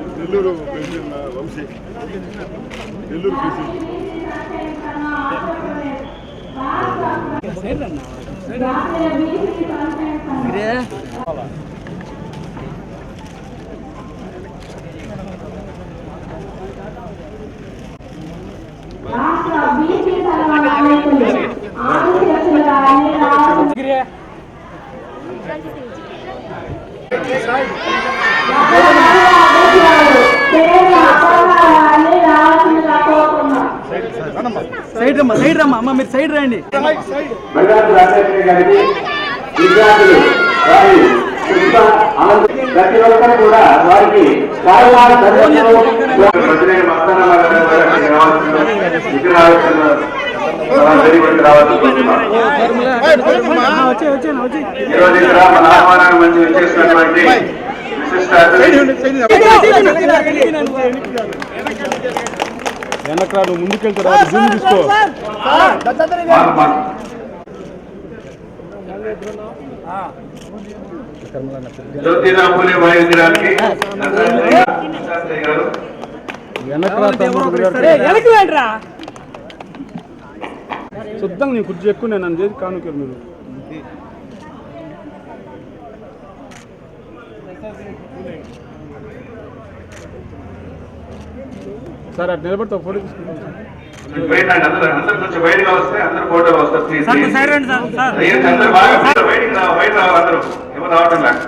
Nellore Vamsi Nellore side రమ్మా అమ్మ, మీరు సైడ్ రండి. ప్రతి ఒక్కరు కూడా వారికి మన ఆహ్వానాన్ని మంచి విచ్చేసినటువంటి వెనక నువ్వు ముందుకెళ్తారా జూమ్ తీసుకో. శుద్ధంగా నేను కుర్చీ ఎక్కువ నేను చేసి కానుకలు మీరు సార్ అటు నిలబడితే ఫోటో తీసుకుంటాం. అందరు కొంచెం బయటగా వస్తే అందరు ఫోటోలు వస్తారు. అందరూ బాగా బయట అందరూ ఎవరు రావడం లేక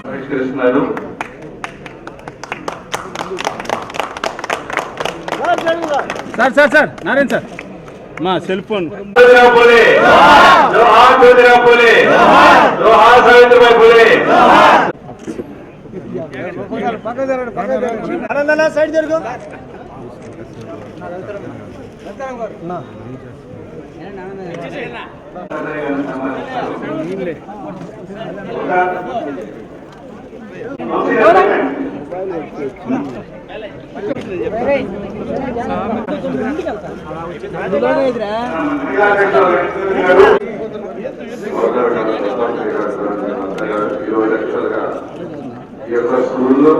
పరిష్కరిస్తున్నారు. సార్ నారాయణ సార్ మా సెల్ ఫోన్ సైడ్ జరుగు. ఈ యొక్క స్కూల్లో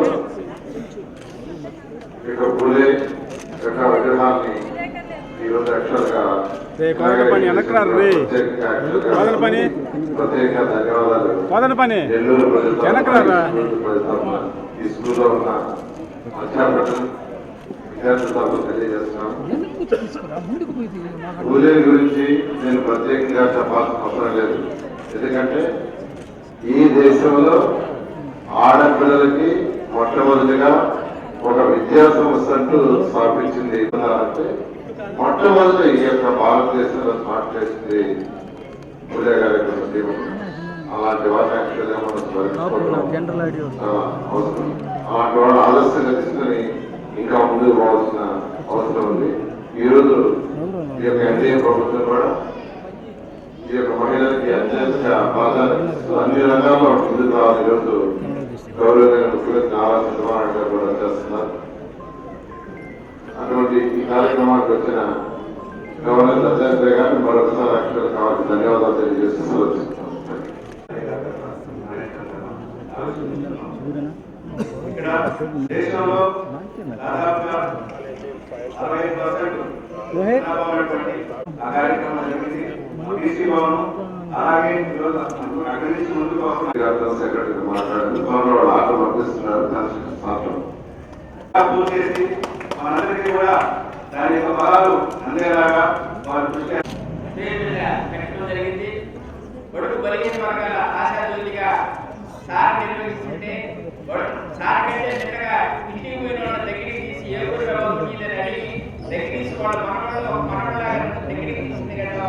పులే విగ్రహాన్ని ఈరోజు యాక్చువల్గా ప్రత్యేక ధన్యవాదాలు నెల్లూరు ఈ స్కూల్లో ఉన్న అధ్యాపకులు విద్యార్థులకు తెలియజేస్తున్నాం. పూలే గురించి నేను ప్రత్యేకంగా చెప్పాల్సిన అవసరం లేదు. ఎందుకంటే ఈ దేశంలో ఆడపిల్లలకి మొట్టమొదటిగా ఒక విద్యా సంస్థ అంటూ స్థాపించింది అంటే మొట్టమొదటి ఈ యొక్క భారతదేశంలో స్టార్ట్ చేసింది పూలే గారి యొక్క. అలాంటి వారిని యాక్చువల్గా మనం అవసరం. అలాంటి వాళ్ళు ఆలస్యంగా తీసుకుని ఇంకా ముందుకు పోవాల్సిన అవసరం ఉంది. ఈరోజు ఈ యొక్క ఎన్డీఏ ప్రభుత్వం కూడా ఈ యొక్క మహిళలకి అత్యంత ప్రాధాన్యత అన్ని రంగాల్లో ముందుకు రావాలి. ఈరోజు గౌరవమైన ముఖ్యమంత్రి నారా చంద్రబాబు నాయుడు గారు కూడా చేస్తున్నారు. అటువంటి ఈ కార్యక్రమానికి వచ్చిన గవర్నర్ దత్తాత్రేయ గారిని మరొకసారి యాక్చువల్ కావాల్సిన ధన్యవాదాలు తెలియజేస్తూ సెలవుస్తున్నాను. ఇక్కడ దేశంలో దాదాపుగా 60% ఆ కార్యక్రమం జరిగింది. బీసీ భవనం అలాగే అక్కడి నుంచి ముందుకు సెక్రటరీ మాట్లాడారు. వాళ్ళు ఆటలు వర్తిస్తున్నారు. పూర్తి చేసి మనందరికీ కూడా దాని యొక్క ఫలాలు అందేలాగా వారు కృషి పెట్టడం జరిగింది. బడుగు బలిగిన వర్గాల ఆశాజ్యోతిగా సార్ నిర్వహిస్తుంటే సార్ కంటే నిన్నగా ఇంటికి పోయిన వాళ్ళ దగ్గరికి తీసి ఏ ఊరు వెళ్ళి అడిగి దగ్గర తీసి వాళ్ళ మనవడలాగా దగ్గరికి తీసింది కదా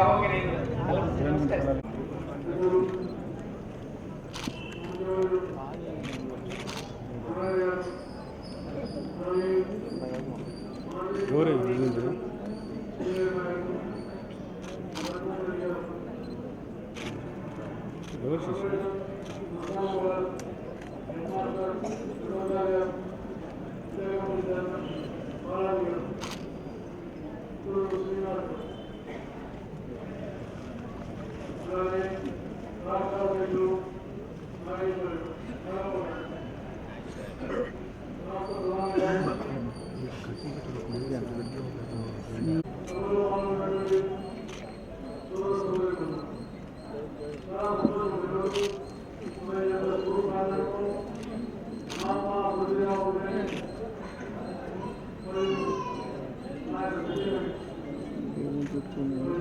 Thank you.